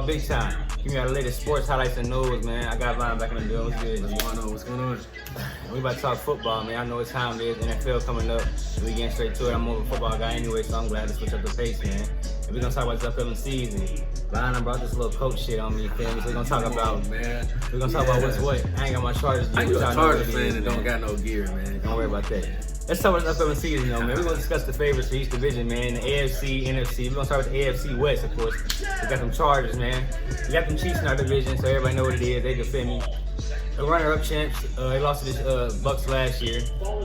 football big time. Give me our latest sports highlights and news, man. I got Ryan back in the building. What's good? What's going on? We about to talk football, man. I know what time it is. NFL coming up. We getting straight to it. I'm more of a football guy anyway, so I'm glad to switch up the pace, man. And we're gonna talk about this upcoming season. Ryan brought this little coach shit on me, fam. So we're gonna talk about, man. We're gonna talk about what's what. I ain't got my Chargers. I ain't a Chargers fan and don't got no gear, man. Don't worry about that. Let's talk about this upcoming season, though, man. We're going to discuss the favorites for each division, man. The AFC, NFC. We're going to start with the AFC West, of course. We got them Chargers, man. We got them Chiefs in our division, so everybody know what it is. They can fit me. The runner-up champs, they lost to the Bucks last year.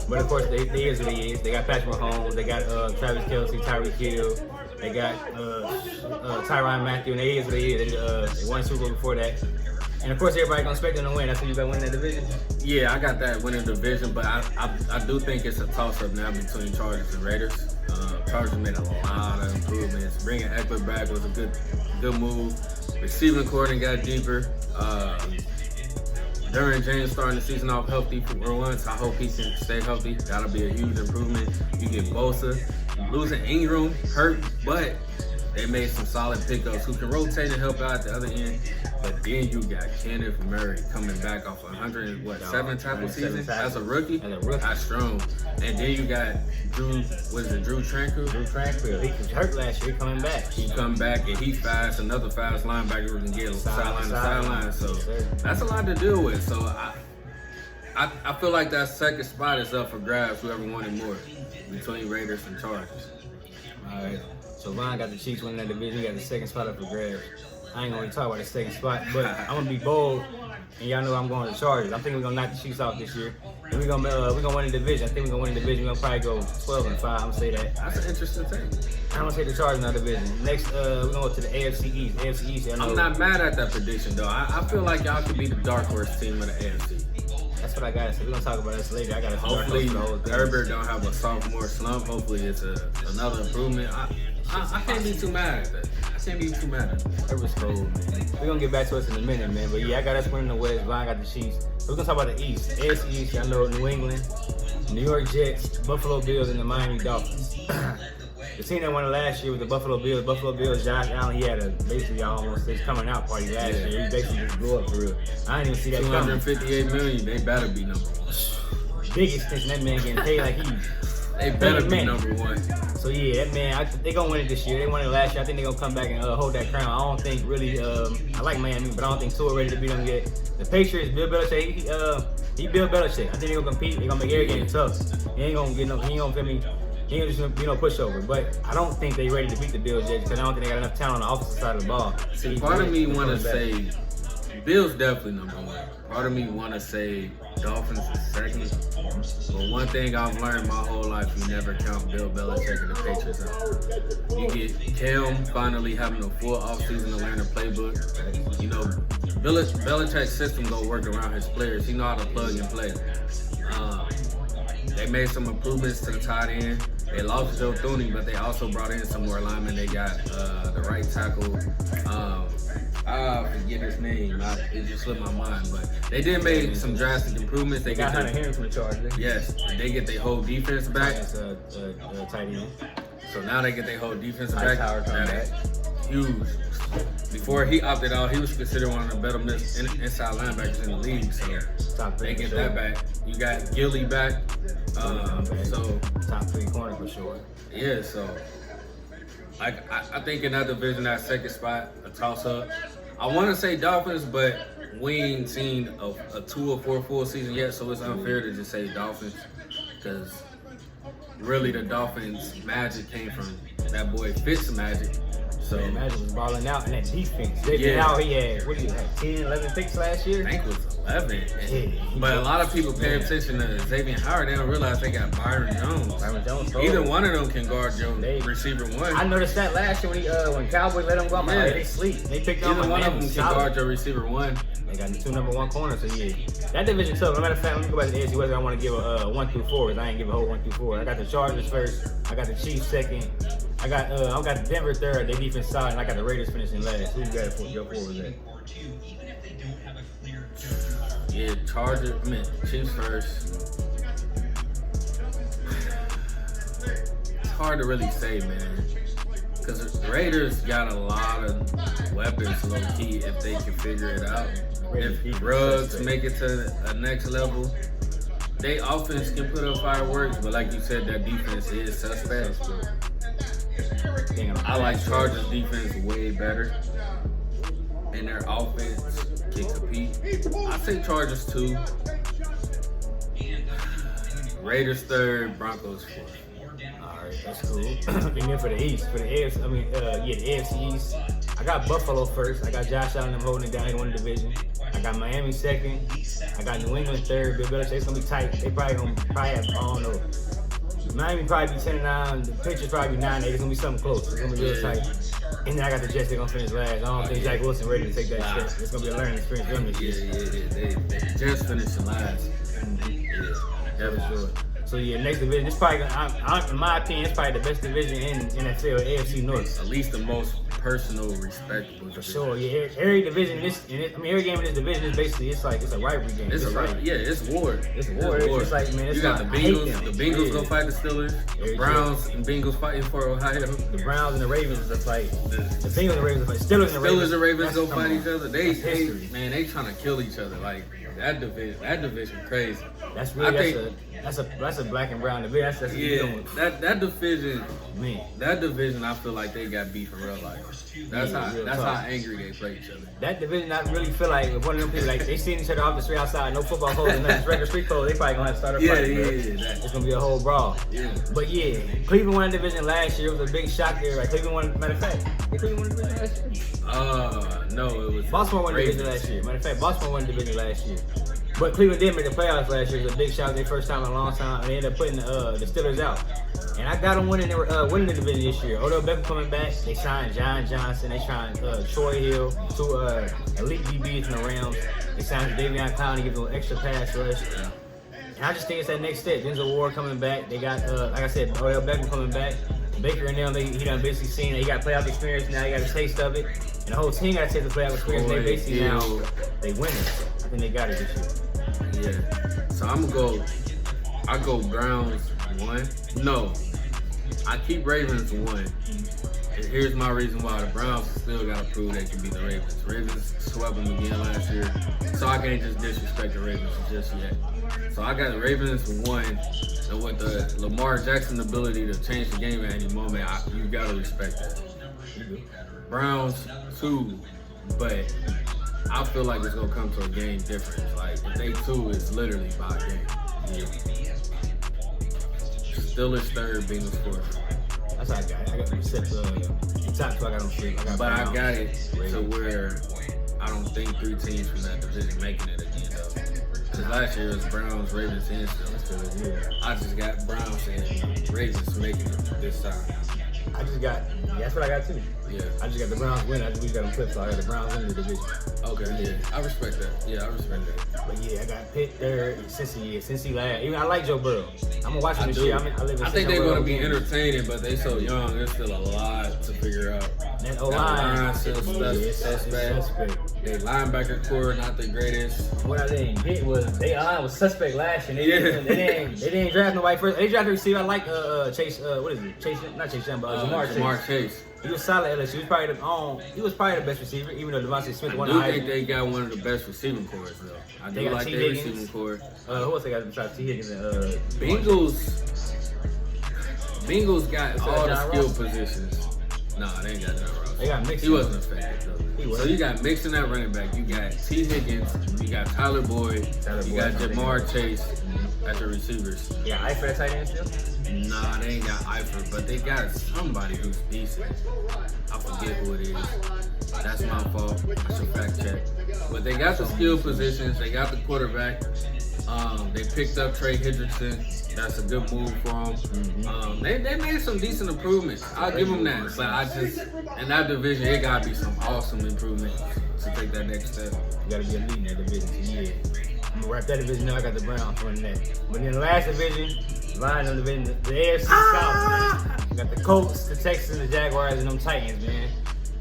But, of course, they is what it is. They got Patrick Mahomes. They got Travis Kelce, Tyreek Hill. They got Tyrann Mathieu, and they is what it is. They won the Super Bowl before that. And, of course, everybody going to expect them to win. That's who you got winning that division? Yeah, I got that winning division, but I do think it's a toss-up now between Chargers and Raiders. Chargers made a lot of improvements. Bringing Eckler back was a good move. Receiving core got deeper. Derwin James starting the season off healthy for once. I hope he can stay healthy. That'll be a huge improvement. You get Bosa. Losing Ingram hurt, but they made some solid pickups who can rotate and help out at the other end. But then you got Kenneth Murray coming back off 7 tackle season as a rookie. That's strong. And then you got Drew Tranquil? Drew Tranquil. He was hurt last year. He coming back. He come back and he's fast. Another fast linebacker who can get sideline to sideline. So that's a lot to deal with. So I feel like that second spot is up for grabs. Whoever wanted more between Raiders and Chargers. All right. So Ryan got the Chiefs winning that division. He got the second spot up for grabs. I ain't gonna talk about the second spot, but I'm gonna be bold, and y'all know I'm going to Chargers. I think we're gonna knock the Chiefs out this year, and we're gonna win the division. I think we're gonna win the division. We're gonna probably go 12-5. I'm gonna say that. That's an interesting thing. I'm gonna say the Chargers in our division. Next, we're gonna go to the AFC East. AFC East. I'm not mad at that prediction though. I feel like y'all could be the dark horse team of the AFC. That's what I got. So we're gonna talk about this later. I got to hopefully Herbert don't have a sophomore slump. Hopefully it's another improvement. I can't be too mad at that. Herbert's cold, man. We're gonna get back to us in a minute, man. But yeah, I got us winning the West. Ryan got the Chiefs. So we're gonna talk about the East. AFC East, y'all know New England, New York Jets, Buffalo Bills, and the Miami Dolphins. The team that won it last year was the Buffalo Bills. Buffalo Bills, Josh Allen, he had basically almost his coming out party last year. He basically just blew up for real. I didn't even see that coming. $258 million, they better be number one. Big extension, that man getting paid like he. They better be number one. So yeah, that man, they gonna win it this year. They won it last year. I think they gonna come back and hold that crown. I don't think really. I like Miami, but I don't think Tua ready to beat them yet. The Patriots, Bill Belichick, he Bill Belichick. I think they gonna compete. They gonna make every game tough. He ain't gonna get no. He ain't gonna feel me. He ain't just pushover. But I don't think they ready to beat the Bills yet because I don't think they got enough talent on the offensive side of the ball. See, part of me want to say Bills definitely number one. Part of me want to say Dolphins is second. But one thing I've learned my whole life, you never count Bill Belichick and the Patriots out. You get Cam finally having a full offseason to learn the playbook. You know, Belichick's system gonna work around his players. He know how to plug and play. They made some improvements to the tight end. They lost Joe Thuney, but they also brought in some more linemen. They got the right tackle. I forget his name. It just slipped my mind. But they did make some drastic improvements. They got Hunter Henry from the Chargers. Yes, they get their whole defense back. Tight end. So now they get their whole defense back. That's huge. Before he opted out, he was considered one of the better inside linebackers in the league. So they get that back. You got Gilly back. So top 3 corner for sure. Yeah, so I think in that division, that second spot, a toss-up. I want to say Dolphins, but we ain't seen a 2 or 4 full season yet, so it's unfair to just say Dolphins because really the Dolphins' magic came from that boy Fitz magic. So Magic was balling out in that defense. He had, what do you have, 10, 11 picks last year? I think it was 11. But a lot a lot of people pay attention to Xavier Howard. They don't realize they got Byron Jones. Either one of them can guard your receiver one. I noticed that last year when Cowboys let them go. I'm like, they sleep. They picked up. Either one of them can guard your receiver one. They got the 2 number 1 corners, so yeah. That division tough. No matter of fact, let me go back to the AFC West. I want to give a 1 through 4 because I ain't give a whole 1 through 4. I got the Chargers first. I got the Chiefs second. I got Denver third. They defense solid, and I got the Raiders finishing last. Who you got for your 4 was that? Yeah, Chiefs first. It's hard to really say, man. Because the Raiders got a lot of weapons, low key, if they can figure it out. If Ruggs make it to a next level, they offense can put up fireworks, but like you said, that defense is suspect. I like Chargers defense way better, and their offense can compete. I say Chargers 2, Raiders 3rd, Broncos 4th. Alright, that's cool. And then for the East, for the AFC, the AFC East, I got Buffalo first. I got Josh Allen them holding it down in one division. I got Miami second. I got New England third. Bill Belichick's gonna be tight. They probably have, I don't know. Miami probably be 10-9. The Patriots probably be 9-8. It's gonna be something close. It's gonna be real tight. And then I got the Jets. They're gonna finish last. I don't think Zach Wilson ready to take that step. It's gonna be a learning experience for them this year. They just finishing last. Yeah, for sure. So yeah, next division. It's probably, in my opinion, it's probably the best division in NFL, AFC North. At least the most personal, respectable division. For sure, yeah. Every division every game in this division is basically it's a rivalry game. It's war. It's war. It's like, man, it's you got the Bengals. The Bengals go fight the Steelers. The Browns and Bengals fighting for Ohio. The Browns and the Ravens is a fight. The Bengals and the Ravens is a fight. Steelers and Ravens go fight each other. They trying to kill each other. Like that division crazy. That's really that's a black and brown division. That's that division. Man, that division, I feel like they got beef in real life. That's how angry they play each other. That division, I really feel like if one of them people like they seen each other off the street outside, no football clothes and nothing, regular street clothes, they probably gonna have to start a fight. It's gonna be a whole brawl. Yeah. But yeah, Cleveland won the division last year. It was a big shock there. Like Cleveland won. Matter of fact, did Cleveland won the division last year? No, it was Baltimore won the division last year. Matter of fact, Baltimore won the division last year. But Cleveland did make the playoffs last year. It was a big shock. Their first time in a long time. And they ended up putting the Steelers out. And I got them winning the division this year. Odell Beckham coming back. They signed John Johnson. They signed Troy Hill, two elite DBs from the Rams. They signed Davion Clowney, give them an extra pass rush. And I just think it's that next step. Denzel Ward coming back. They got, like I said, Odell Beckham coming back. Baker and them, he done basically seen it. He got playoff experience now. He got a taste of it. And the whole team got a taste of playoff experience. They basically now, they winning. I think they got it this year. Yeah. So I go Browns 1. No. I keep Ravens 1. And here's my reason why. The Browns still got to prove they can beat the Ravens. Ravens swept them again last year. So I can't just disrespect the Ravens just yet. So I got the Ravens 1. And with the Lamar Jackson ability to change the game at any moment, you got to respect that. Browns 2. But I feel like it's going to come to a game difference. Like, if they 2, it's literally by a game. Yeah. Steelers 3rd, Bengals 4th. That's how I got it. I got them set top 2. I got them flip. I got it to where I don't think 3 teams from that division making it again, though. Because last year it was Browns, Ravens, and Steelers. I just got Browns and Ravens making it this time. That's what I got too. Yeah. I just got the Browns winning. I just got them flipped, so I got the Browns in the division. Okay, yeah. I respect that. Yeah, I respect that. But yeah, I got Pitt third, Cincy last. Even I like Joe Burrow. I'm gonna watch him this year. I think they're gonna be entertaining, but they so young. There's still a lot to figure out. That O-line still suspect. Their linebacker core not the greatest. What I didn't get was they was suspect last year. They didn't draft nobody first. They drafted a receiver. I like Chase. What is it? Chase? Not Chase Young, but Jamar Chase. He was solid at LSU. He was probably the best receiver, even though Devontae Smith won the Heisman. I do think they got one of the best receiving cores, though. I do like their receiving core. Who else they got besides T. Higgins? Bengals got all the skill positions. Nah, they ain't got John Ross. They got Mixon. He wasn't effective, though. So you got Mixon at running back. You got T. Higgins. You got Tyler Boyd. You got Jamar Chase at the receivers. Yeah, Eifert at tight end still? Nah, they ain't got Eifert, but they got somebody who's decent. I forget who it is. That's my fault. I should fact check. But they got the skill positions. They got the quarterback. They picked up Trey Hendrickson. That's a good move for them. They made some decent improvements. I'll give them that. But in that division, it gotta be some awesome improvements to take that next step. You gotta be a lead in that division. So yeah, I'm gonna wrap that division up. I got the Browns running that. But in the last division, the AFC South, we got the Colts, the Texans, the Jaguars, and them Titans, man.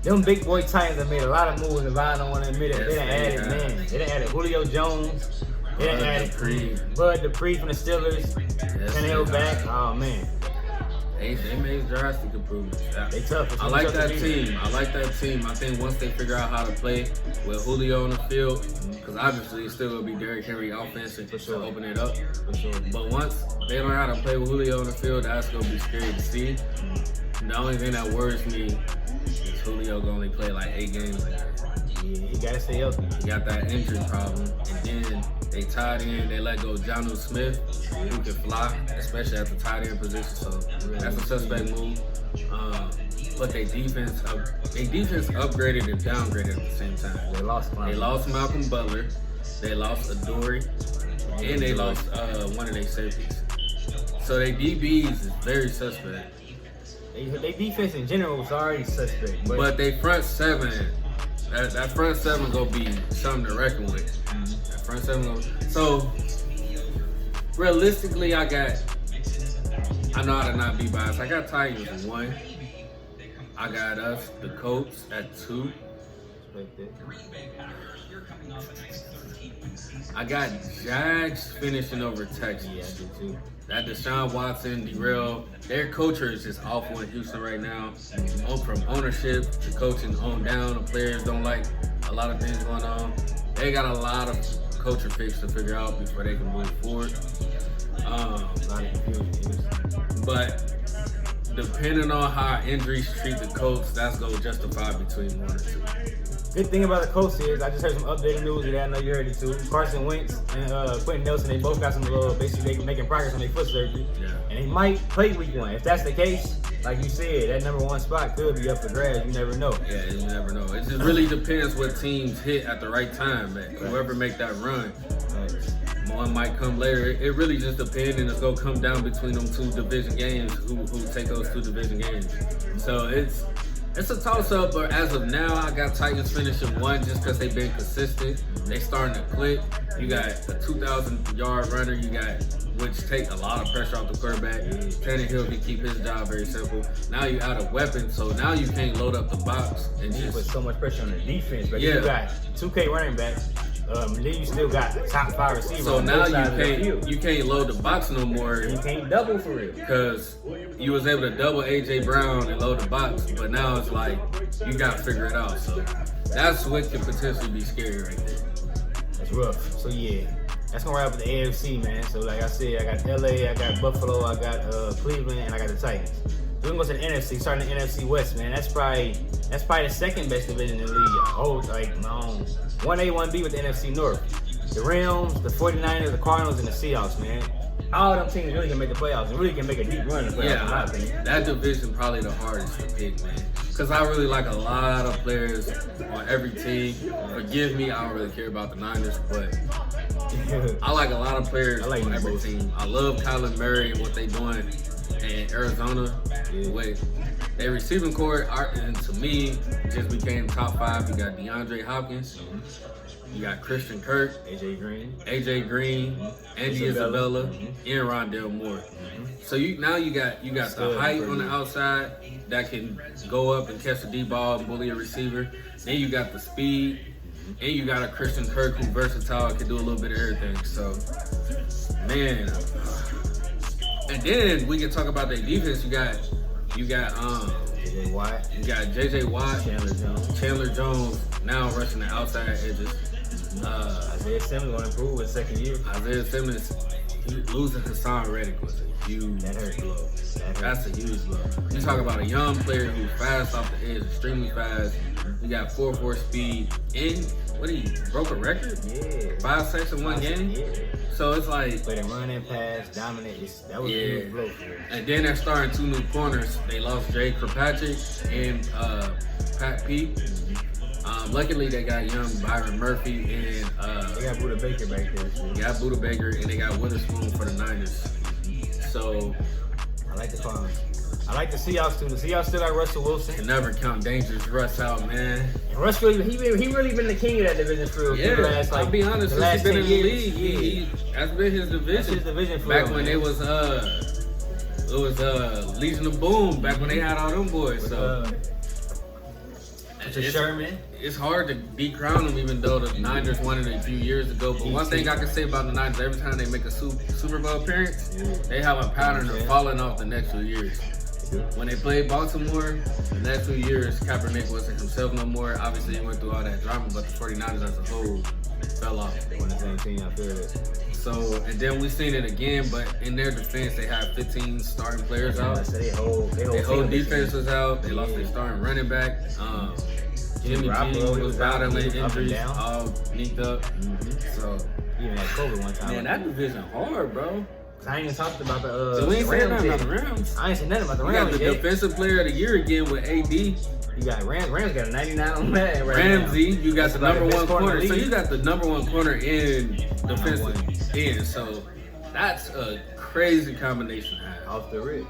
Them big boy Titans have made a lot of moves, and I don't want to admit it. They done added Julio Jones. They done added Bud Dupree from the Steelers. Tannehill back. Oh, man. They made drastic improvements. They tough. I like that team. I think once they figure out how to play with Julio on the field, because obviously it's still gonna be Derrick Henry offense to open it up. For sure. But once they learn how to play with Julio on the field, that's gonna be scary to see. The only thing that worries me is Julio gonna only play like 8 games. Yeah, he gotta stay healthy. He got that injury problem, and then they tied in. They let go Jonnu Smith, who can fly, especially at the tight end position. So that's a suspect move. But they defense upgraded and downgraded at the same time. They lost Malcolm Butler, they lost Adoree, and they lost one of their safeties. So their DBs is very suspect. They defense in general was already suspect. But they front seven, that front seven gonna be something to reckon with. That front seven so realistically, I know how to not be biased. I got Titans at 1. I got us, the Colts, at 2. I got Jags finishing over Texans. Yeah, I do too. That Deshaun Watson derail. Their culture is just awful in Houston right now. From ownership to coaching on down, the players don't like a lot of things going on. They got a lot of culture fix to figure out before they can move forward. A lot of confusion. But depending on how injuries treat the Colts, that's going to justify between 1 or 2. Good thing about the Colts is I just heard some updated news of that. I know you heard it too. Carson Wentz and Quentin Nelson, they both got some basically they making progress on their foot surgery. Yeah. And they might play week 1. If that's the case, like you said, that number 1 spot could be up for grabs. You never know. Yeah, you never know. It just really depends what teams hit at the right time, man. Whoever make that run. One might come later. It really just depends, and it's gonna come down between them 2 division games. Who take those 2 division games? So it's a toss up. But as of now, I got Titans finishing 1 just because they've been consistent. They starting to click. You got a 2,000-yard runner. You got which take a lot of pressure off the quarterback. Tannehill can keep his job very simple. Now you out of weapons, so now you can't load up the box and You just put so much pressure on the defense, but Yeah. you got 2K running back. Then you still got the top 5 receivers. So on now both sides of the field. you can't load the box no more. You can't double for real. Because you was able to double AJ Brown and load the box, but now it's like you gotta figure it out. So that's what could potentially be scary right there. That's rough. So yeah, that's gonna wrap up the AFC, man. So like I said, I got LA, I got Buffalo, I got Cleveland, and I got the Titans. We're gonna go to the NFC, starting the NFC West, man. That's probably the second best division in the league. I hold like my own 1A, 1B with the NFC North. The Rams, the 49ers, the Cardinals, and the Seahawks, man. All them teams really can make the playoffs and really can make a deep run in the playoffs, in my opinion. That division probably the hardest to pick, man. Because I really like a lot of players on every team. Forgive me, I don't really care about the Niners, but I like a lot of players on every team. I love Kyler Murray and what they doing in Arizona. Wait, their receiving core, and to me, just became top 5. You got DeAndre Hopkins. You got Christian Kirk, AJ Green, Andy Isabella, and Rondale Moore. So now you got the height on the outside that can go up and catch the deep ball and bully a receiver. Then you got the speed, and you got a Christian Kirk who's versatile, can do a little bit of everything. So, man. And then we can talk about their defense. You got JJ Watt. You got JJ Watt, Chandler Jones now rushing the outside edges. Isaiah Simmons going to improve with second year. Isaiah Simmons losing Hassan Reddick was a huge blow. That's a huge blow. You talk about a young player who's fast off the edge, extremely fast. You got 4.4 speed. And what he broke a record? Yeah. 5 sacks in 1 game. Yeah. So it's like But run and pass, dominant. That was a huge blow for him. And then they're starting 2 new corners. They lost Jay Kirkpatrick and Pat P. Luckily, they got young Byron Murphy and they got Buda Baker back there. Too. They got Buda Baker and they got Witherspoon for the Niners. So I like the Cardinals. I like the Seahawks too. The Seahawks still got Russell Wilson. Can never count Dangerous Russ out, man. And Russ really, he really been the king of that division for the last, I'll be honest, the last since he's been in the years. league, that's been his division. That's his division for back him, when man. it was Legion of Boom. Back when they had all them boys. Sherman. It's hard to decrown them, even though the Niners won it a few years ago. But one thing I can say about the Niners, every time they make a Super Bowl appearance, they have a pattern of falling off the next few years. When they played Baltimore, the next 2 years, Kaepernick wasn't himself no more. Obviously, he went through all that drama, but the 49ers as a whole fell off. They won the same team, I feel it. So, and then we seen it again, but in their defense, they had 15 starting players out. So their whole defense was out. They lost their starting running back. Jimmy G was battling injuries, all sneaked up. So, he even had COVID one time. Man, that division hard, bro. I ain't even talked about the so we ain't saying nothing Rams. about the Rams. I ain't saying nothing about the You Rams. got the defensive player of the year again with AD. You got Rams. Rams got a 99 on that right Ramsey, now. you got the number one corner. So league. you got the number one corner in defensive end. So that's a crazy combination to have. Off the rip.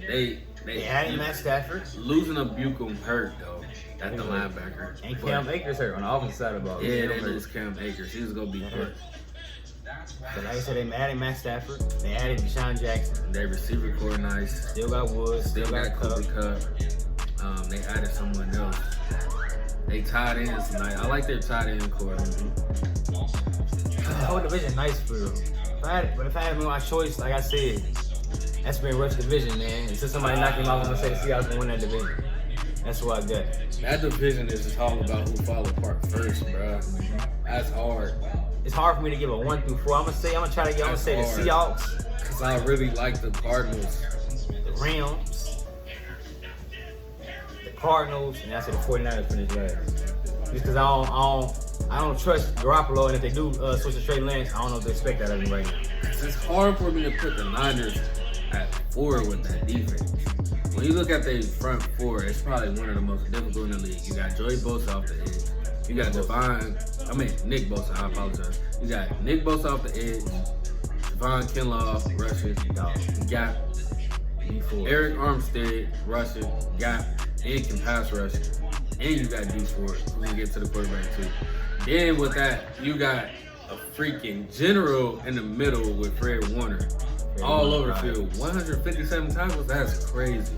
They added Matt Stafford. Losing a Bucum hurt though. That's the linebacker. And Cam Akers hurt on the offensive side of the ball. Yeah, they lose Cam Akers. He was gonna be hurt. So like I said, they added Matt Stafford. They added Deshaun Jackson. Their receiver core nice. Still got Woods. Still got Cooper Kupp. They added someone else. They tied in tonight. I like their tight end core. The whole division nice for real. If I had my choice, like I said, that's been Rush division, man. Until somebody knocked him out, I'm gonna say the Seahawks gonna win that division. That's what I got. That division is just all about who fall apart first, bro. That's hard. It's hard for me to give a 1 through 4. I'm gonna say the Seahawks. Cause I really like the Cardinals, the Rams, the Cardinals, and I said the 49ers finish last. Just cause I don't trust Garoppolo, and if they do switch to Trey Lance, I don't know if they expect that of him right now. It's hard for me to put the Niners at 4 with that defense. When you look at their front 4, it's probably one of the most difficult in the league. You got Joey Bosa off the edge. You got Nick Bosa, I apologize. You got Nick Bosa off the edge. Javon Kinlaw rushing. You got Eric Armstead rushing. And can pass rush. And you got D Ford who can get to the quarterback too. Then with that, you got a freaking general in the middle with Fred Warner. All over the field. 157 tackles, that's crazy.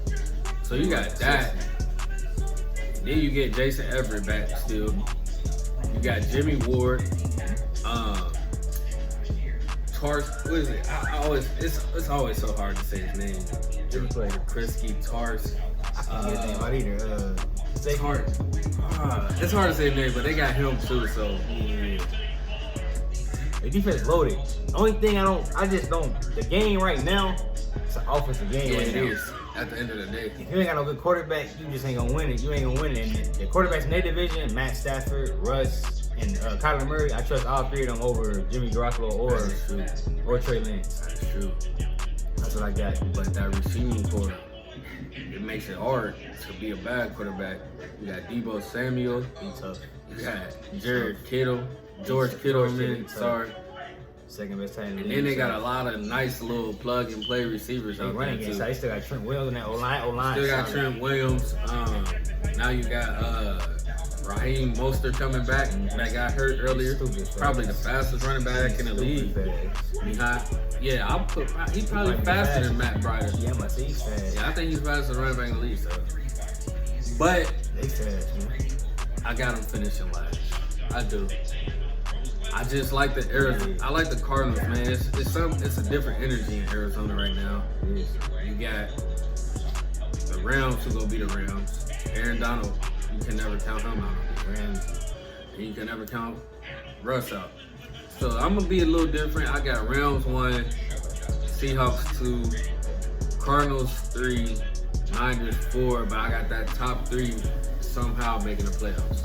So you got that. Then you get Jason Everett back still. You got Jimmy Ward. Tars, what is it? It's always so hard to say his name. Jimmy Krisky, Tars. I can't get his name out either. It's hard. It's hard to say his name, but they got him too, so yeah. The defense loaded. The only thing the game right now, it's an offensive game right now. It is. At the end of the day. If you ain't got no good quarterback, you just ain't gonna win it. You ain't gonna win it. And the quarterbacks in their division, Matt Stafford, Russ, and Kyler Murray, I trust all 3 of them over Jimmy Garoppolo or Trey Lance. That's true. That's what I got. But that receiving core, it makes it hard to be a bad quarterback. You got Deebo Samuel. He's tough. You got George Kittle, sorry. Second best tight end in the And league. then they got a lot of nice little plug and play receivers out there too. They still got Trent Williams on that O-line. Still got Trent Williams. Now you got Raheem Mostert coming back. That got hurt earlier. Probably the fastest running back in the league. He's probably faster than Matt Breida. Yeah, but he's fast. Yeah, I think he's faster than running back in the league. So. But they fast, man. I got him finishing last. I do. I just like the Arizona. I like the Cardinals, man. It's a different energy in Arizona right now. You got the Rams who gonna be the Rams. Aaron Donald, you can never count him out. Rams, and you can never count Russ out. So I'm gonna be a little different. I got Rams 1, Seahawks 2, Cardinals 3, Niners 4, but I got that top 3 somehow making the playoffs.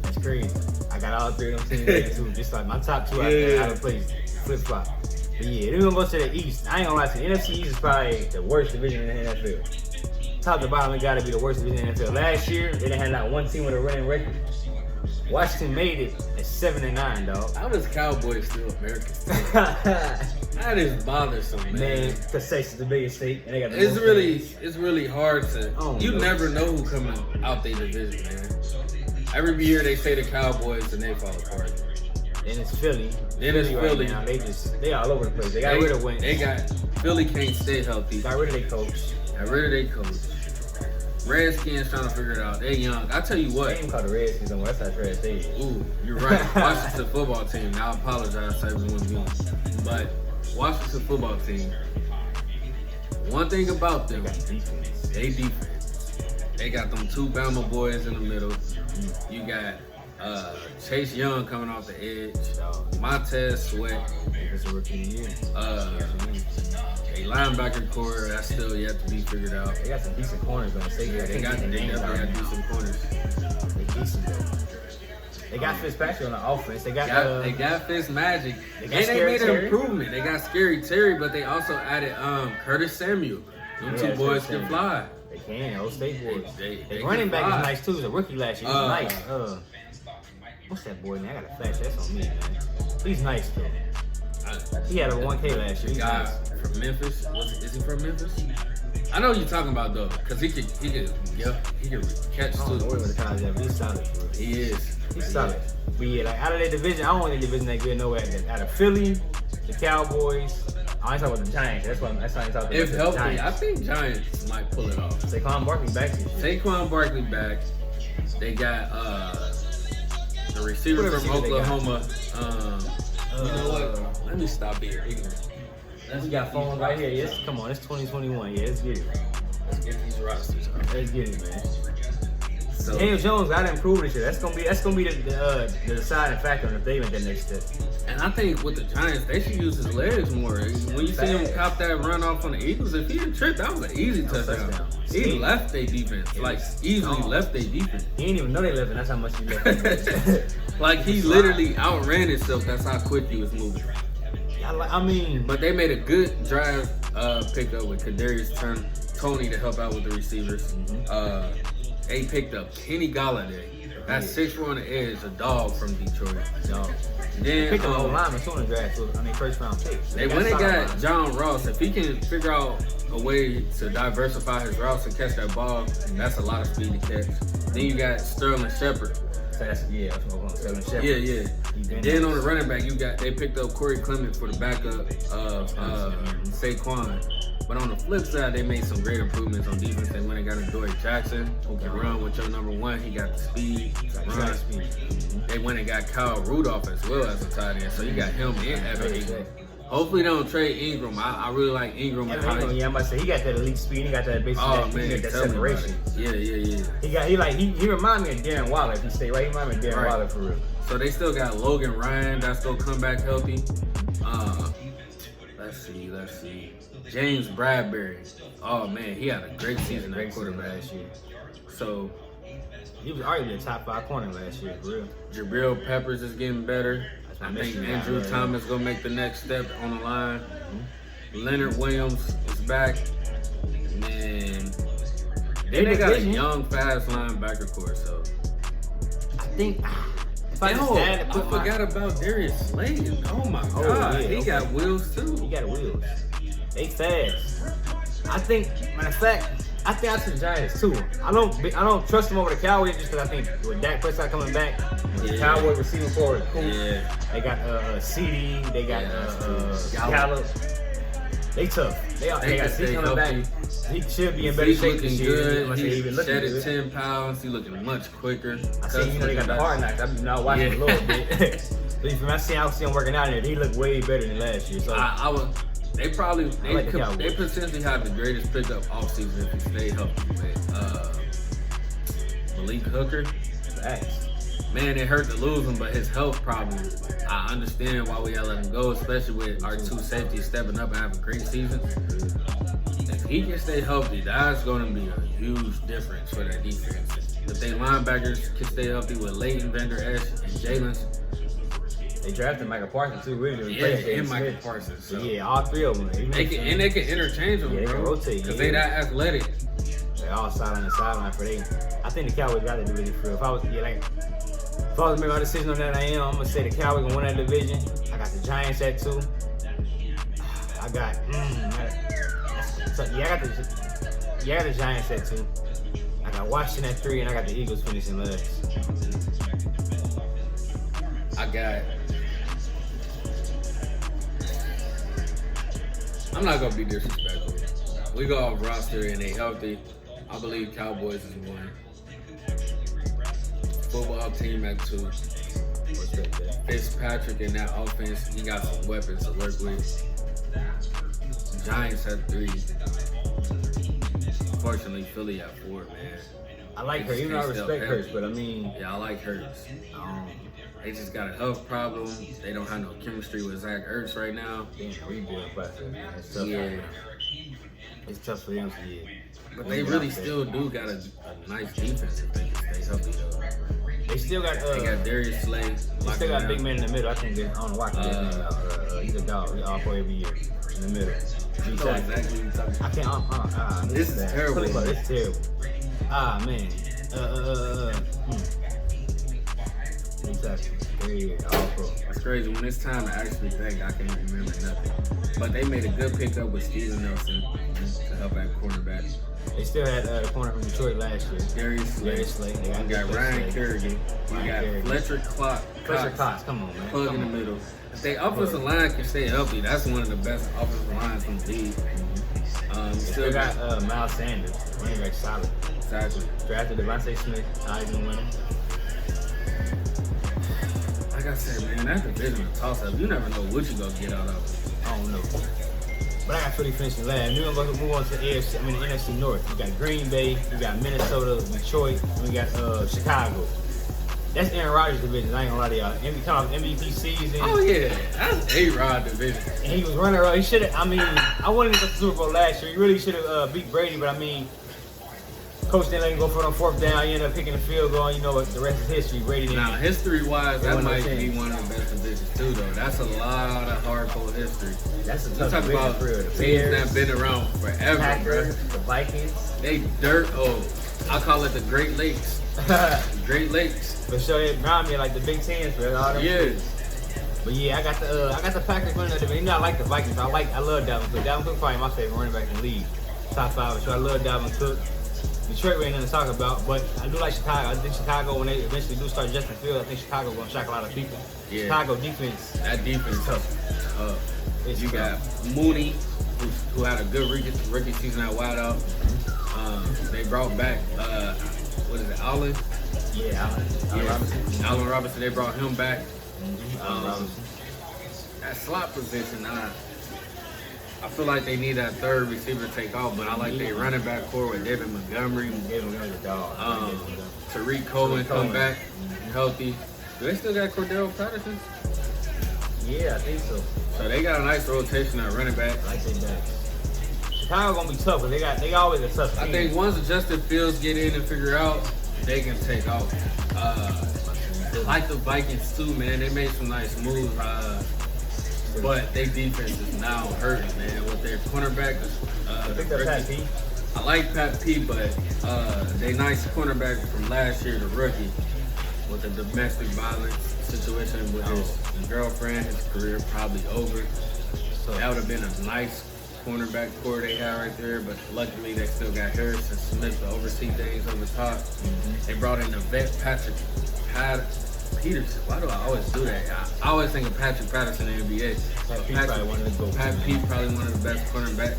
That's crazy. I got all 3 of them teams too. Just like my top 2 out of place, flip flop. But yeah, then we're gonna go to the East. I ain't gonna lie to you. The NFC East is probably the worst division in the NFL. Top to bottom, it gotta be the worst division in the NFL. Last year, they didn't have not one team with a winning record. Washington made it at 7-9, dog. How is Cowboys still American? That is bothersome, man. Because Texas is the biggest state, and they got the it's really hard to. You never know who coming out their division, man. Every year they say the Cowboys and they fall apart. Then it's Philly. Philly. Right now, they all over the place. They got rid of Wentz. Philly can't stay healthy. Got rid of their coach. Redskins trying to figure it out. They young. I tell you what. They ain't called the Redskins no more. That's how trash they is. Ooh, you're right. Washington football team. Now I apologize to everyone viewing. But Washington football team. one thing about them, They got defense. they defense. They got them 2 Bama boys in the middle. You got Chase Young coming off the edge. Montez Sweat. It's a rookie of the year. A linebacker core that's still yet to be figured out. They got some decent corners on the safety. Yeah, they definitely got decent corners. They decent though. They got Fitzpatrick on the offense. They got Fitzmagic. They got And they Scary made Terry. an improvement. They got Scary Terry, but they also added Curtis Samuel. Them Yeah, 2 boys Curtis can Samuel. fly. They can. Old State boys. They Their can running back fly. is nice too. He was a rookie last year. He's nice. What's that boy name? I got a flash. That's on me, man. He's nice though. He had a 1K last year. He's Guy nice. from Memphis. Is he from Memphis? I know what you're talking about though, cause he could catch I don't know too. what the college is, but he's solid. Bro. He is. He's solid. But yeah, like out of that division, I don't want the division that good nowhere. Out of Philly, the Cowboys. I ain't talking about the Giants. That's why I'm talking about If the healthy, Giants. I think Giants might pull it off. Saquon Barkley back this year. Saquon Barkley back. They got the receiver What from receiver they got? Oklahoma. You know what? Let me stop being ignorant. We got phones right here. Yes, come on, it's 2021. Yeah, let's get it. Let's get these rosters up. Let's get it, man. So, Daniel Jones gotta improve this year. That's gonna be the deciding factor if they make that next step. and I think with the Giants, they should use his legs more. When you see him cop that run off on the Eagles, if he had tripped, that was an easy touchdown. He left their defense, like easily left their defense. He didn't even know they left, and that's how much he left. Like he literally outran himself. That's how quick he was moving. I mean, But they made a good drive pickup with Kadarius Toney to help out with the receivers. They picked up Kenny Galladay. That's 6'4" on the edge, a dog from Detroit. dog. Then Picked up a lineman too in the draft, so I mean first round pick. So they went and solid got linemen. John Ross. If he can figure out a way to diversify his routes and catch that ball, that's a lot of speed to catch. Then you got Sterling Shepard. So that's that's what I'm going to Yeah, say. yeah. And then on the running back, they picked up Corey Clement for the backup of Saquon. But on the flip side, they made some great improvements on defense. They went and got a Dory Jackson who can run with your number 1. He got the speed, run. They went and got Kyle Rudolph as well as a tight end. So you got him and Evan Ingram. Hopefully they don't trade Ingram. I really like Ingram. And how Yeah, I'm about to say he got that elite speed. He got that basically that tell me about separation. it. Yeah. He remind me of Darren Waller if he stay right. He remind me of Darren Waller for real. So they still got Logan Ryan that's gonna come back healthy. Let's see. James Bradbury. Oh man, he had a great season at quarterback last year. So He was arguably a top 5 corner last year, for real. Jabril Peppers is getting better. I think Andrew Thomas gonna make the next step on the line. Leonard Williams is back. Man, they got a young, fast linebacker core. So I think if I just I had to put forgot about Darius Slayton. Oh my God, he got wheels too. He got wheels. They fast. I think, matter of fact, I took the Giants too. I don't trust them over the Cowboys just because I think with Dak Prescott coming back, the Cowboys receiving forward, cool. Yeah. They got CD, they got Gallup. They tough. They got stay C coming back. healthy. He should be in better He's shape looking this year. good. Unless they even He's looking shedded good. 10 pounds. He's looking much quicker. I see, they got the hard knocks. I'm not watching a little bit. But from I see him working out in it, he looked way better than last year. So They potentially have the greatest pickup offseason if he stay healthy with Malik Hooker. facts. Man, it hurt to lose him, but his health problems, I understand why we gotta let him go, especially with our 2 safeties stepping up and having great seasons. If he can stay healthy, that's going to be a huge difference for that defense. If they linebackers can stay healthy with Leighton, Vander Esch, and Jalen. They drafted Michael Parsons too, really. Yeah, and Michael Parsons. So. Yeah, all 3 of them. They can interchange them, Yeah, they can bro. rotate, Because yeah. they that athletic. They all sideline to sideline for they. I think the Cowboys got that division for real. If I was making my decision on that, I'm gonna say the Cowboys gonna win that division. I got the Giants at 2. I got I got the Giants at 2. I got Washington at 3, and I got the Eagles finishing last. I'm not gonna be disrespectful. We go off roster and they healthy. I believe Cowboys is 1. Football team at 2. Fitzpatrick in that offense, he got some weapons to work with. Giants at 3. unfortunately, Philly at 4, man. I like her, even though I respect Hurts, but I mean, Yeah, I like Hurts. They just got a health problem. They don't have no chemistry with Zach Ertz right now. damn, rebuild process, man. It's tough. Yeah. It's tough for them to get. But they really still do got a nice defense if they can stay healthy, though. They still got They got Darius Slay. They still got big man in the middle. I think I don't know why I can get his name out. He's a dog. He all play every year in the middle. I know exactly what you're talking about. I can't. This is terrible. It's terrible. Ah man. Exactly. Yeah, all pro. It's crazy. When it's time to actually think, I can't remember nothing. But they made a good pickup with Steven Nelson to help at cornerback. They still had the corner from Detroit last year. Darius Slay. They We got Ryan Kerrigan. We got Fletcher Cox. Come on, man. Plug in the middle. If they offensive line can stay healthy, that's one of the best offensive lines in the league. Still got Miles Sanders. Running back solid. Exactly. Drafted Devontae Smith. Heisman winner. Like I said, man, that division a toss-up. You never know what you're going to get out of it. I don't know. But I got Philly finishing last. We're going to move on to the NFC North. We got Green Bay, we got Minnesota, Detroit, and we got Chicago. That's Aaron Rodgers' division. I ain't gonna lie to y'all. MVP season. Oh yeah, that's A-Rod division. And he was running around. He should have. I mean, I wanted to go to the Super Bowl last year. He really should have beat Brady, but I mean, coach didn't let him go for the 4th down. He ended up picking the field goal. You know what? The rest is history. Brady didn't. Now, history-wise, that might be one of the best divisions too, though. That's a lot of hardcore history. That's a You tough talk division about for real. The teams that Bears, been around forever, Packers, bro. the Vikings. They dirt. Oh, I call it the Great Lakes. Great Lakes. For sure, it reminded me of like the Big Ten for all them. Yes. But yeah, I got the Packers winning that division. You know, I like the Vikings. I love Dalvin Cook. Dalvin Cook probably my favorite running back in the league. Top 5. So I love Dalvin Cook. Detroit ain't nothing to talk about, but I do like Chicago. I think Chicago, when they eventually do start Justin Fields, I think Chicago gonna shock a lot of people. Yeah. Chicago defense. That defense is tough. It's You got tough. Mooney, who had a good rookie season at wideout. They brought back, what is it, Allen? Yeah, Allen Robinson. Allen Robinson, they brought him back. Allen Robinson. That slot position, I feel like they need that third receiver to take off, but I like their running back core with David Montgomery. David Montgomery's a dog. Tariq Cohen come back healthy. Do they still got Cordell Patterson? Yeah, I think so. So they got a nice rotation at running back. I like they back. Chicago gonna be tough, but they always a tough team. I think once Justin Fields get in and figure out, they can take off. I like the Vikings too, man. They made some nice moves, but their defense is now hurting, man. With their cornerback, I think that's Pat P. I like Pat P, but they nice cornerback from last year, the rookie, with the domestic violence situation with his girlfriend. His career probably over. So that would have been a nice cornerback core they had right there, but luckily they still got Harrison Smith to oversee things on the top. They brought in the vet Peterson. Why do I always do that? I always think of Patrick Patterson in the NBA. Pat P probably one of the go-to. Pat P probably one of the best cornerbacks.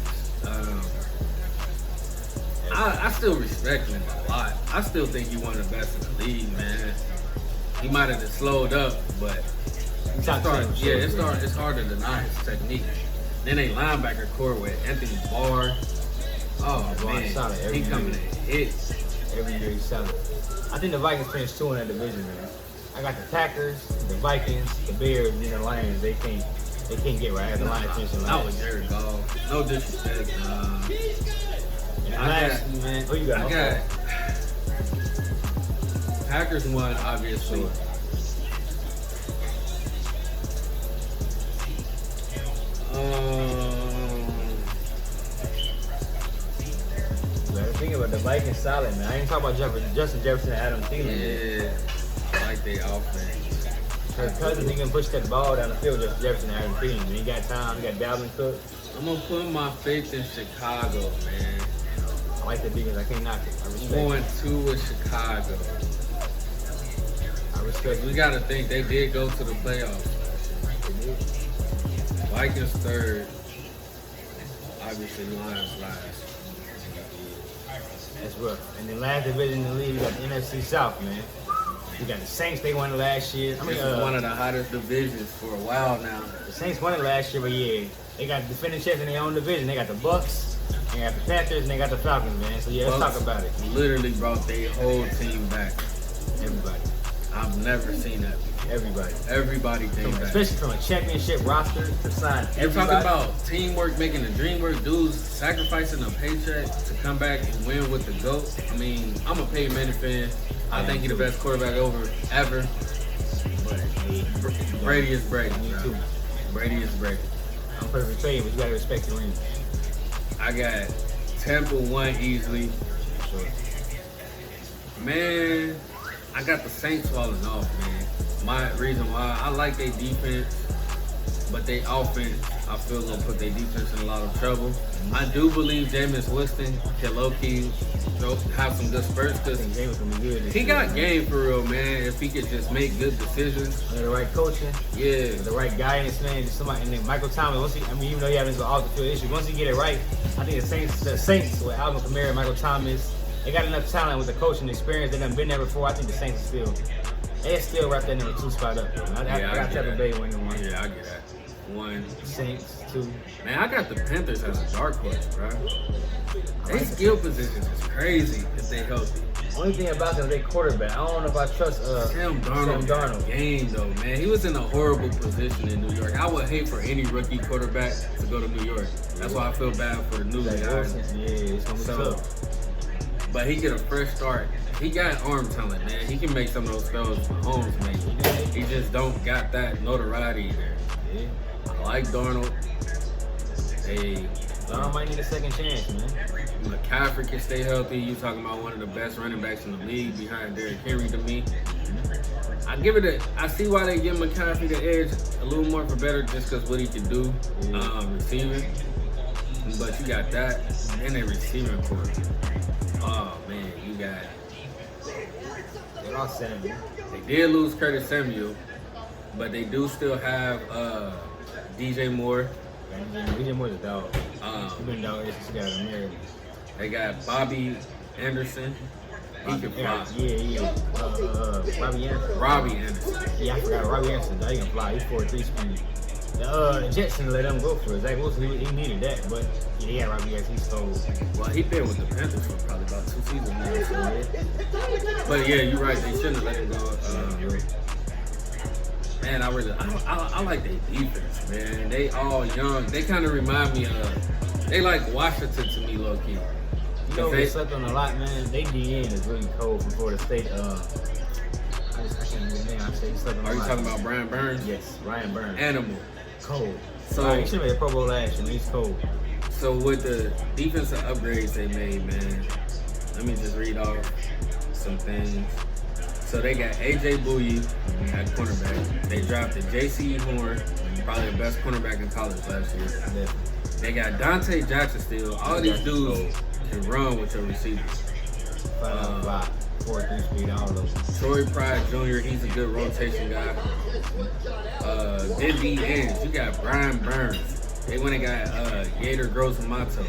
I still respect him a lot. I still think he's one of the best in the league, man. He might have slowed up, but it's hard to deny his technique. Then they linebacker core with Anthony Barr. Oh man, he coming in hits. Every year he's solid. I think the Vikings finished 2 in that division, man. I got the Packers, the Vikings, the Bears, and the Lions. They can't get right. I got the Lions finishing last. That was Jared Goff. No disrespect. Man, who you got? I got Packers won, obviously. Think about the Vikings solid, man. I ain't talking about Justin Jefferson and Adam Thielen. Yeah, I like their offense. Kirk Cousins, he can push that ball down the field. Justin Jefferson and Adam Thielen. He got time. He got Dalvin Cook. I'm gonna put my faith in Chicago, man. I like the defense. I can't knock it. I respect I'm going it. 2 with Chicago. I respect We it. gotta think they did go to the playoffs. Vikings 3rd. Obviously, Lions last. That's rough. And then last division in the league, we got the NFC South, man. We got the Saints. They won it last year. This is one of the hottest divisions for a while now. The Saints won it last year, but yeah, they got defending champs in their own division. They got the Bucks, And got the Panthers and they got the Falcons, man. So yeah, let's Bucks talk about it. Literally brought their whole team back. Everybody. I've never seen that. Everybody. Everybody came back. Especially from a championship roster to sign. You're talking about teamwork, making the dream work, dudes sacrificing a paycheck to come back and win with the GOAT. I mean, I'm a Peyton Manning fan. I think he's the best quarterback ever. But Brady is Brady. Me too. Brady is Brady. I'm perfect trade, but you gotta respect the ring. I got Tampa 1 easily. Sure. Man, I got the Saints falling off, man. My reason why I like their defense, but their offense, I feel gonna put their defense in a lot of trouble. I do believe Jameis Winston can low-key have some good spurts I because think James gonna be good. he got game for real, man. If he could just make good decisions, Under the right coaching, yeah. the right guidance, man. Just somebody, and then Michael Thomas. Even though he having some off the field issues, once he get it right, I think the Saints with Alvin Kamara, Michael Thomas, they got enough talent with the coaching experience. They done been there before. I think the Saints they still wrap that number 2 spot up. I got Tampa Bay winning 1. Yeah, I get that. 1. Saints 2. Man, I got the Panthers as a dark horse, bro. Their skill positions is crazy if they healthy. Only thing about them, they quarterback. I don't know if I trust Sam Darnold. Game though, man. He was in a horrible position in New York. I would hate for any rookie quarterback to go to New York. That's why I feel bad for the new guys. Yeah, it's gonna be tough. But he get a fresh start. He got arm talent, man. He can make some of those throws Mahomes made. He just don't got that notoriety there. Yeah. I like Darnold. Darnold might need a second chance, man. McCaffrey can stay healthy. You talking about one of the best running backs in the league behind Derrick Henry to me. I see why they give McCaffrey the edge a little more for better just because what he can do receiving. But you got that and a receiving core. Oh man, you got. They lost Samuel. They did lose Curtis Samuel, but they do still have DJ Moore. DJ Moore's a dog. He's been a dog since he got married. They got Bobby Anderson. He can fly. Yeah. Robbie Anderson. Robbie Anderson. Yeah, I forgot Robbie Anderson. He can fly. He's 4.3 speed. The Jets didn't let him go for it. Zach Wilson, he needed that, but yeah, Robbie Anderson, he stole. Well, he been with the Panthers for probably about 2 seasons now. So but yeah, you're right. They shouldn't have let him go. Man, I like their defense, man. They all young. They kind of remind me of, they like Washington to me, low key. You know, they slept on a lot, man. They DN is really cold from Florida State. I can't remember his name. I say he slept on a lot. Are you talking about Brian Burns? Yes, Ryan Burns. Animal. Cold. So he should have made a Pro Bowl last year. He's cold. So with the defensive upgrades they made, man, let me just read off some things. So they got AJ Bouye at cornerback. They drafted J.C. Horn, probably the best cornerback in college last year. They got Dante Jackson still. All these dudes can run with your receivers. 4.3 speed, all of them. Troy Pride Jr., he's a good rotation guy. Then the ends, you got Brian Burns. They went and got Yader Gross-Mato.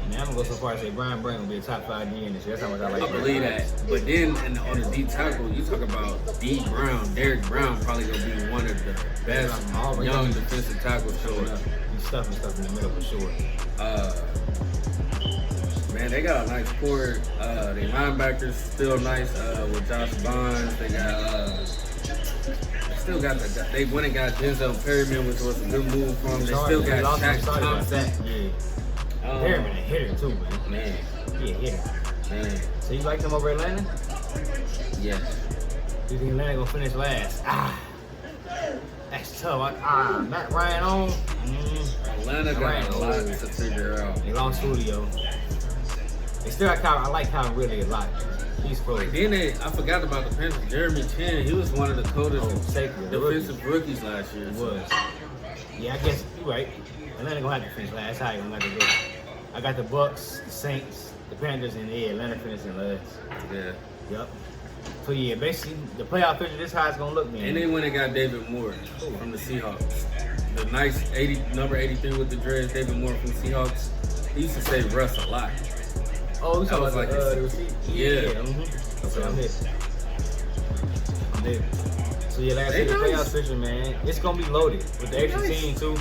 Man, I'm gonna go so far as say Brian Burns will be a top 5 DN this year. That's how much I like. I believe that. But then on the D tackle, you talk about D Brown. Derek Brown probably gonna be one of the best young defensive tackles showing up. He's stuffing stuff in the middle for sure. Man, they got a nice core. Their linebackers still nice with Josh Bonds. They got still got they went and got Denzel Perryman, which was a good move from them. They still got Shaq Thompson. Yeah. Perryman a hitter too, man. He a hitter. Man. So you like them over Atlanta? Yeah. You think Atlanta gonna finish last? That's tough. Matt Ryan on. Atlanta got a lot to figure out. They lost Julio. They still got Calvin. I like Calvin really a lot. He's pro. Then I forgot about the Panthers. Jeremy Chin, he was one of the coldest defensive rookies last year. He was. Yeah, I guess you're right. Atlanta gonna have to finish last. That's how you gonna have to go. I got the Bucks, the Saints, the Panthers, and Atlanta finishing last. Yeah. Yep. So yeah, basically the playoff picture. This how it's gonna look, man. And they went and got David Moore from the Seahawks. The nice number 83 with the dreads, David Moore from the Seahawks. He used to say Russ a lot. Oh, we talking about the receipt? Yeah. Okay, I'm there. So yeah, like I said, the playoff picture, man, it's gonna be loaded with the extra team too.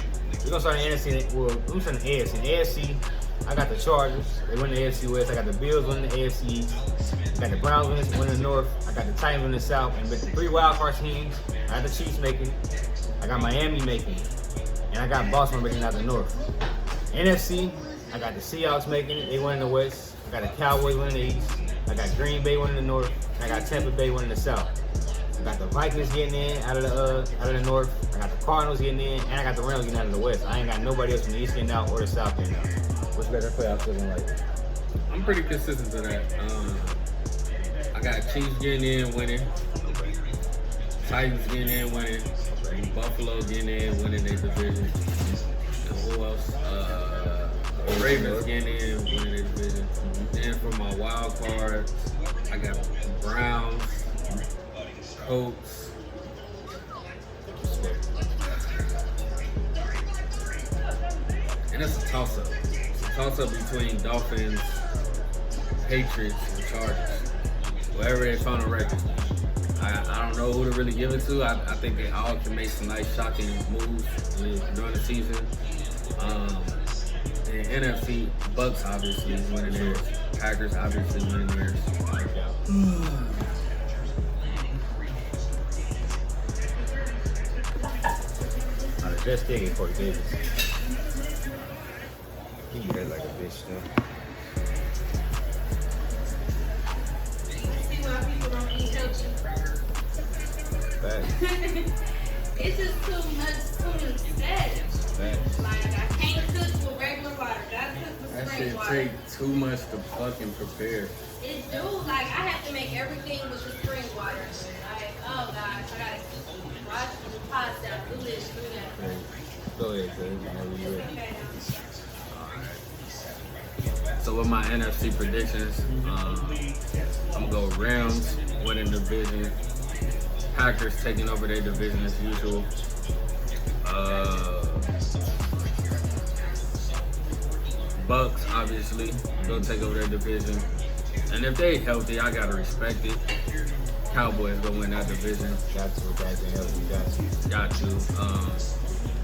We're gonna start in the NFC. Well, we're starting in the AFC. In the AFC, I got the Chargers. They win the AFC West. I got the Bills winning the AFC East. I got the Browns winning the North. I got the Titans winning the South. And with the 3 wild card teams, I got the Chiefs making. I got Miami making. And I got Baltimore making out the North. NFC, I got the Seahawks making it. They winning the West. I got the Cowboys winning the East. I got Green Bay winning the North. And I got Tampa Bay winning the South. I got the Vikings getting in out of the North. I got the Cardinals getting in, and I got the Rams getting out of the West. I ain't got nobody else from the East getting out or the South getting out. What's better playoffs looking like? I'm pretty consistent to that. I got Chiefs getting in, winning. Titans getting in, winning. Buffalo getting in, winning their division. And who else? Ravens getting in, winning their division. Then for my wild card, I got Browns, Colts. And it's a toss-up. It's a toss-up between Dolphins, Patriots, and Chargers. Wherever they found a record. I don't know who to really give it to. I think they all can make some nice, shocking moves during the season. And NFC, Bucks obviously winning theirs. Packers obviously winning theirs. Just taking Corey Davis. He hurt like a bitch though. See why people don't eat healthy. It's just too many steps. Like I can't cook with regular water. Gotta cook with That spring shit water. take too much to fucking prepare. It do. Like I have to make everything with the spring water. Like, oh gosh, I gotta wash the pots down, do this, do that. Go ahead, Craig. Okay. So with my NFC predictions, I'm gonna go Rams winning the division, Packers taking over their division as usual. Bucks obviously gonna take over their division, and if they healthy, I gotta respect it. Cowboys gonna win that division. Got to. Got to.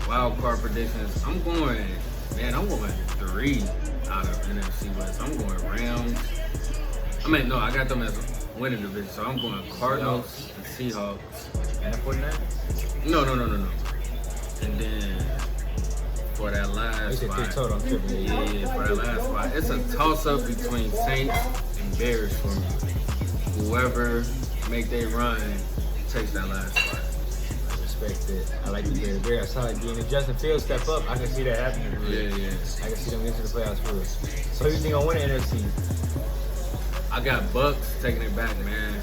Wild card predictions. I'm going 3 out of NFC West. I'm going Rams. I got them as winning division, so I'm going Cardinals and Seahawks. And the 49ers? No. And then for that last spot, total on triple. yeah, for that last spot, it's a toss-up between Saints and Bears for me. Whoever make their run takes that last spot. Respect it. I like the Bears. I like being if Justin Fields step up, I can see that happening. Yeah. I can see them get to the playoffs for real. So who you think gonna win the NFC? I got Bucks taking it back, man.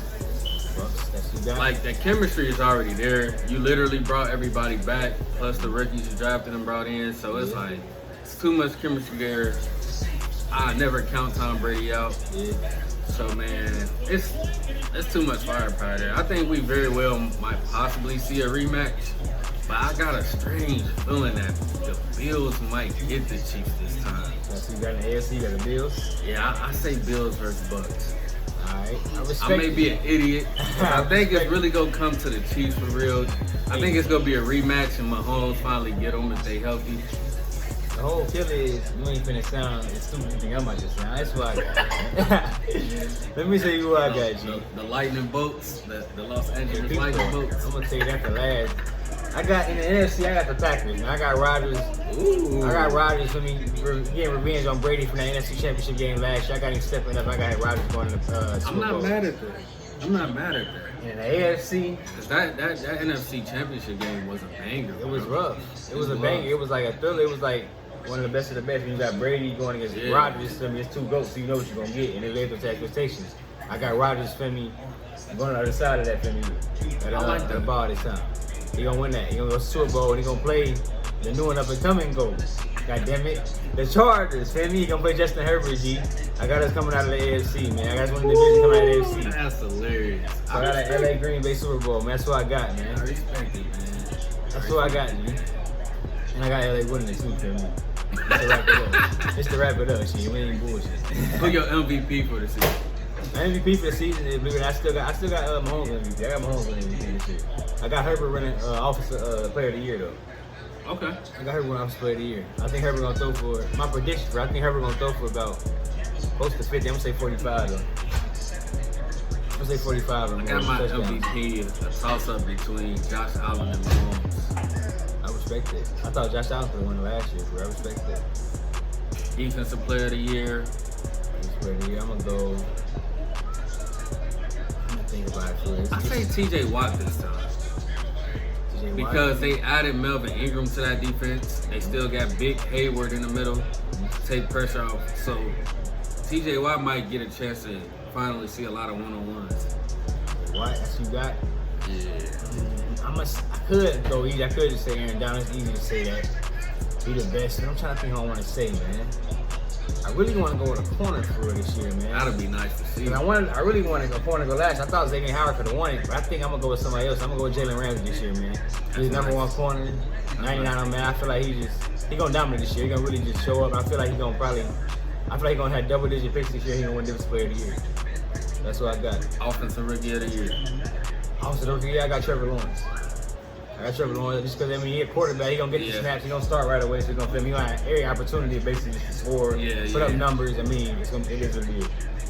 Bucks, that's who got. Like, the chemistry is already there. You literally brought everybody back, plus the rookies you drafted and brought in. So it's like, it's too much chemistry there. I never count Tom Brady out. Yeah. So, man, it's too much firepower there. I think we very well might possibly see a rematch. But I got a strange feeling that the Bills might get the Chiefs this time. So you got an AFC, you got the Bills. Yeah, I say Bills versus Bucks. Alright, I respect I may be an idiot, but I think it's really gonna come to the Chiefs for real. I think it's gonna be a rematch and Mahomes finally get them if they healthy. The whole killer is you ain't finna sound as stupid as you think I might just sound. That's why I got. Let me tell you who I got, G. The Lightning Bolts, the Los Angeles Lightning Bolts. I'm gonna tell you that for last. I got in the NFC, I got the Packers. Man. I got Rodgers. Ooh. I got Rodgers for me getting revenge on Brady from the NFC Championship game last year. I got him stepping up. I got Rodgers going to the Super Bowl. I'm not mad at that. I'm not mad at that. In the AFC, Cause that NFC Championship game was a banger. it was rough. It was a banger. It was like a thriller. It was like one of the best of the best. When you got Brady going against Rodgers, I mean, it's 2 GOATs, so you know what you're gonna get, and it lived up to expectations. I got Rodgers for me going on the other side of that for me. I like that. The ball this time. He gonna win that. He gonna go to Super Bowl and he gonna play the new and up and coming GOAT. God damn it. The Chargers, feel me? He gonna play Justin Herbert, G. I got us coming out of the AFC, man. I got us winning the division coming out of the AFC. That's hilarious. So I got an LA Green Bay Super Bowl, man. That's what I got, man. I respect it, man. That's what I got, G. And I got LA winning it too, feel me? Just to wrap it up. Just to wrap it up, G. We ain't bullshit. Who your MVP for the season? My MVP for the season is, believe it or not, I still got Mahomes MVP. I got Mahomes winning MVP this year. I got Herbert winning Offensive Player of the Year though. Okay. I got Herbert Offensive Player of the Year. I think Herbert gonna throw for my prediction. I think Herbert gonna throw for about close to 50. I'm gonna say 45 though. I'm gonna say 45. I got my MVP, a toss-up between Josh Allen and Mahomes. I respect it. I thought Josh Allen could have won last year, but I respect it. Defensive Player of the Year. Defensive Player of the Year. I'm gonna go. I'm gonna think about it for this. I say T.J. Watt this time. TJ Watt. Because they added Melvin Ingram to that defense. They still got Big Hayward in the middle. Take pressure off. So T.J. Watt might get a chance to finally see a lot of one-on-ones. Watt, that's who you got. Yeah. I could go easy. I could just say Aaron Donald. It's easy to say that. Be the best. And I'm trying to think what I want to say, man. I really want to go with a corner for this year, man. That'd be nice to see. I really wanted a corner to go last. I thought Xavier Howard could have won it, but I think I'm gonna go with somebody else. I'm gonna go with Jalen Ramsey this year, man. He's number one corner, 99 man. I feel like he gonna dominate this year. He gonna really just show up. I feel like he's gonna have double-digit picks this year. He gonna win Defensive Player of the Year. That's what I got. Offensive Rookie of the Year. Offensive Rookie of the Year, I got Trevor Lawrence. Just because he's a quarterback, he's gonna get the snaps, he's gonna start right away, so he's gonna have every opportunity basically to score, put up numbers. I mean, it is what it is.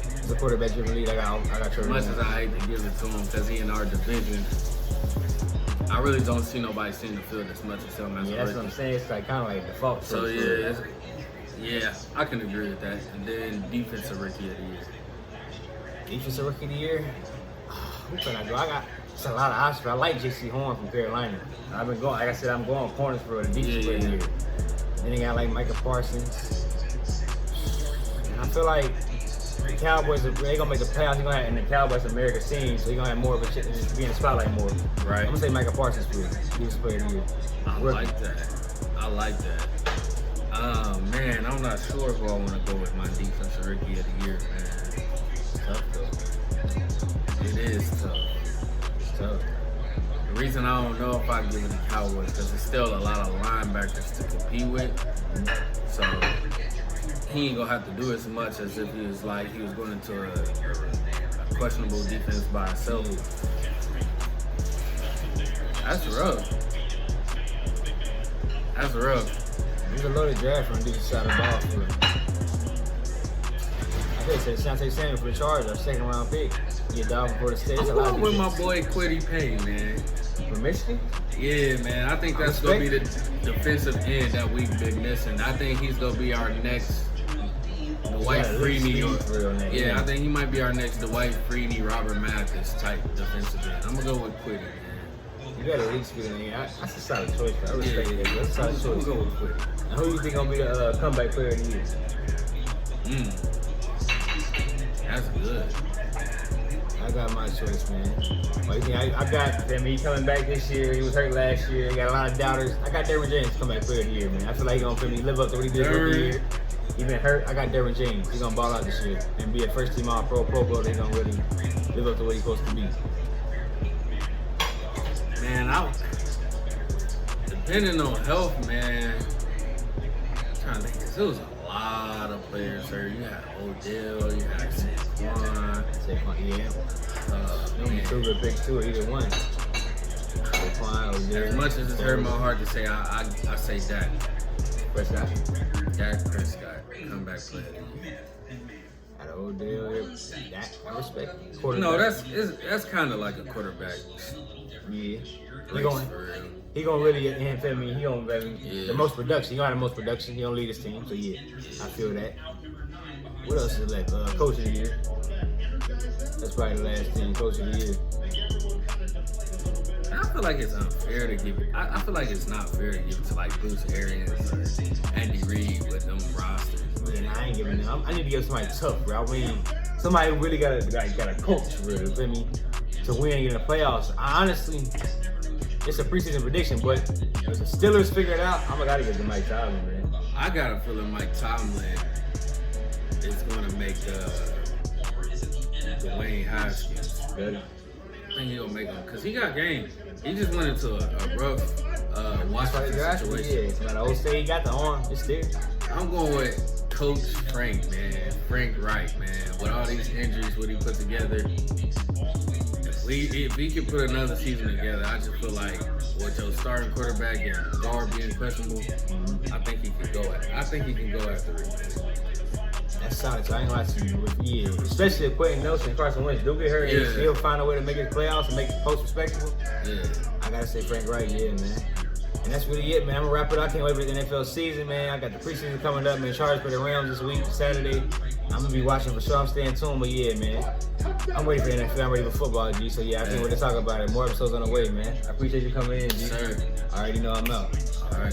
It's a quarterback driven lead. I got Trevor Lawrence. As much as I hate to give it to him because he in our division, I really don't see nobody seeing the field as much as him as a that's rookie. what I'm saying. It's like kind of like default. So yeah, I can agree with that. And then Defensive Rookie of the Year. Defensive Rookie of the Year. Who can I go? It's a lot of options. I like J.C. Horn from Carolina. I've been going, like I said, I'm going corners for the defense player of the year. Then they got like Micah Parsons. And I feel like the Cowboys, they're gonna make the playoffs. They're gonna have in the Cowboys America scene, so you're gonna have more of a chance to be in the spotlight more. Right. I'm gonna say Micah Parsons for defense player of the year. I like that. Man, I'm not sure who I want to go with my Defensive Rookie of the Year, man. It's tough though. It is tough. So, the reason I don't know if I can give it to Cowboys because there's still a lot of linebackers to compete with. So he ain't gonna have to do as much as if he was going into a questionable defense by himself. That's rough. it was a loaded draft from the defensive side of the ball for. I could say Shante Samuel for the Chargers, second round pick. Get dog before the stage. I'm going with my boy Kwity Paye, man. From Michigan? Yeah, man. I think that's going to be the defensive end that we've been missing. I think he's going to be our next Dwight Freeney. I think he might be our next Dwight Freeney, Robert Mathis type defensive end. I'm going to go with Kwity, man. You got at least be the name. That's a solid choice. I respect it. That's a solid choice. Go with Kwity. Now, who do you think going to be the comeback player of the year? That's good. I got my choice, man. I got he coming back this year. He was hurt last year. He got a lot of doubters. I got Derwin James comeback player of the year, man. I feel like he's gonna live up to what he did for the year. He been hurt. I got Derwin James. He's gonna ball out this year and be a first team all pro bowler. He's gonna really live up to what he's supposed to be. Man, depending on health, man. I'm trying to think, because there was a lot of players hurt. You had Odell, you had Saquon. Yeah. Two good picks too, either one. As much as it's hurt my heart to say, I say Dak. Prescott. Dak Prescott, comeback player. Out of Odell, Dak, I respect. No, that's kind of like a quarterback. Yeah. He gonna really, you feel me? He gonna the most production. He gonna have the most production. He gonna lead his team. So yeah, I feel that. What else is left? Coach of the year. That's probably the last team. Coach of the year. I feel like it's unfair to give it. I feel like it's not fair to give it to like Bruce Arians or Andy Reid with them rosters. Man, I ain't giving them. I need to give somebody tough, bro. I mean, somebody who really got a coach, really. You feel me? To win and get in the playoffs. Honestly, it's a preseason prediction, but if the Steelers figure it out, I'm gotta give it to Mike Tomlin, man. I got a feeling Mike Tomlin is gonna make Dwayne Haskins. Good. I think he'll make him because he got game. He just went into a rough Washington situation. Yeah, it's not old state. He got the arm. It's there. I'm going with Coach Frank, man. Frank Wright, man. With all these injuries, what he put together. If If he could put another season together, I just feel like with your starting quarterback and guard being questionable, I think he can go at 3. That's solid. So I ain't gonna lie to you. Yeah, especially if Quentin Nelson and Carson Wentz do get hurt, and he'll find a way to make it playoffs and make the post respectable. Yeah. I gotta say Frank Wright, yeah, man. And that's really it, man. I'm gonna wrap it up. I can't wait for the NFL season, man. I got the preseason coming up, man. Chargers for the Rams this week, Saturday. I'm gonna be watching for sure. I'm staying tuned, but yeah, man. I'm ready for the NFL. I'm ready for football, G. So yeah, I can't wait to talk about it. More episodes on the way, man. I appreciate you coming in, G. Sir. I already know I'm out. All right.